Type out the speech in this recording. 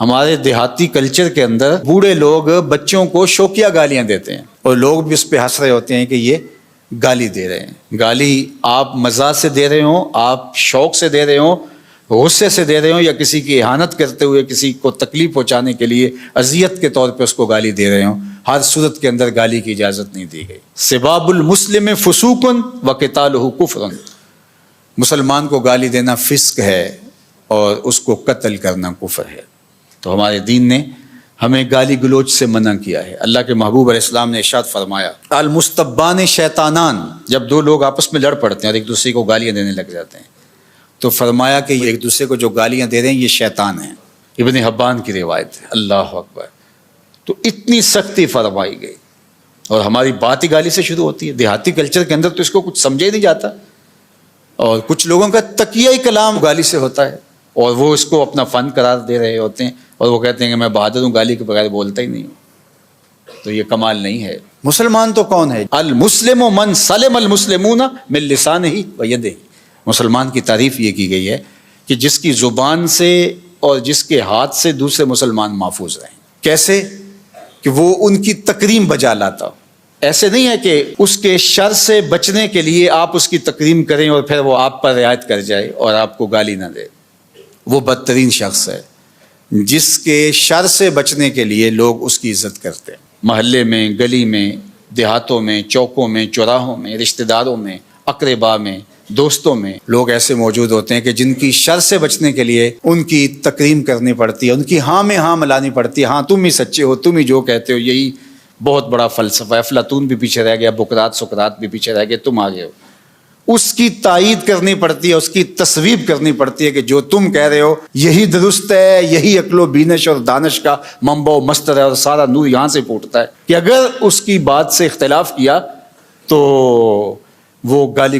ہمارے دیہاتی کلچر کے اندر بوڑھے لوگ بچوں کو شوکیہ گالیاں دیتے ہیں اور لوگ بھی اس پہ ہنس رہے ہوتے ہیں کہ یہ گالی دے رہے ہیں۔ گالی آپ مزاح سے دے رہے ہوں، آپ شوق سے دے رہے ہوں، غصے سے دے رہے ہوں، یا کسی کی اہانت کرتے ہوئے کسی کو تکلیف پہنچانے کے لیے اذیت کے طور پہ اس کو گالی دے رہے ہوں، ہر صورت کے اندر گالی کی اجازت نہیں دی گئی۔ سباب المسلم فسوق وقتالہ کفر، مسلمان کو گالی دینا فسق ہے اور اس کو قتل کرنا کفر ہے۔ تو ہمارے دین نے ہمیں گالی گلوچ سے منع کیا ہے۔ اللہ کے محبوب علیہ السلام نے ارشاد فرمایا المستبان شیطانان، جب دو لوگ آپس میں لڑ پڑتے ہیں اور ایک دوسرے کو گالیاں دینے لگ جاتے ہیں تو فرمایا کہ ایک دوسرے کو جو گالیاں دے رہے ہیں یہ شیطان ہیں۔ ابن حبان کی روایت ہے۔ اللہ اکبر۔ تو اتنی سختی فرمائی گئی اور ہماری بات ہی گالی سے شروع ہوتی ہے۔ دیہاتی کلچر کے اندر تو اس کو کچھ سمجھا ہی نہیں جاتا، اور کچھ لوگوں کا تقیہ کلام گالی سے ہوتا ہے اور وہ اس کو اپنا فن قرار دے رہے ہوتے ہیں اور وہ کہتے ہیں کہ میں بہادر ہوں، گالی کے بغیر بولتا ہی نہیں ہوں۔ تو یہ کمال نہیں ہے۔ مسلمان تو کون ہے؟ المسلم من سلم المسلمون من لسانہ و یدہ۔ مسلمان کی تعریف یہ کی گئی ہے کہ جس کی زبان سے اور جس کے ہاتھ سے دوسرے مسلمان محفوظ رہیں۔ کیسے؟ کہ وہ ان کی تکریم بجا لاتا ہو۔ ایسے نہیں ہے کہ اس کے شر سے بچنے کے لیے آپ اس کی تکریم کریں اور پھر وہ آپ پر رعایت کر جائے اور آپ کو گالی نہ دے۔ وہ بدترین شخص ہے جس کے شر سے بچنے کے لیے لوگ اس کی عزت کرتے ہیں۔ محلے میں، گلی میں، دیہاتوں میں، چوکوں میں، چوراہوں میں، رشتہ داروں میں، اقربا میں، دوستوں میں لوگ ایسے موجود ہوتے ہیں کہ جن کی شر سے بچنے کے لیے ان کی تکریم کرنی پڑتی ہے، ان کی ہاں میں ہاں ملانی پڑتی ہے۔ ہاں تم ہی سچے ہو، تم ہی جو کہتے ہو، یہی بہت بڑا فلسفہ ہے۔ افلاطون بھی پیچھے رہ گیا، بقراط سقراط بھی پیچھے رہ گئے، تم آگے ہو۔ اس کی تائید کرنی پڑتی ہے، اس کی تصویب کرنی پڑتی ہے کہ جو تم کہہ رہے ہو یہی درست ہے، یہی عقل و بینش اور دانش کا منبع و مصدر ہے اور سارا نور یہاں سے پھوٹتا ہے۔ کہ اگر اس کی بات سے اختلاف کیا تو وہ گالی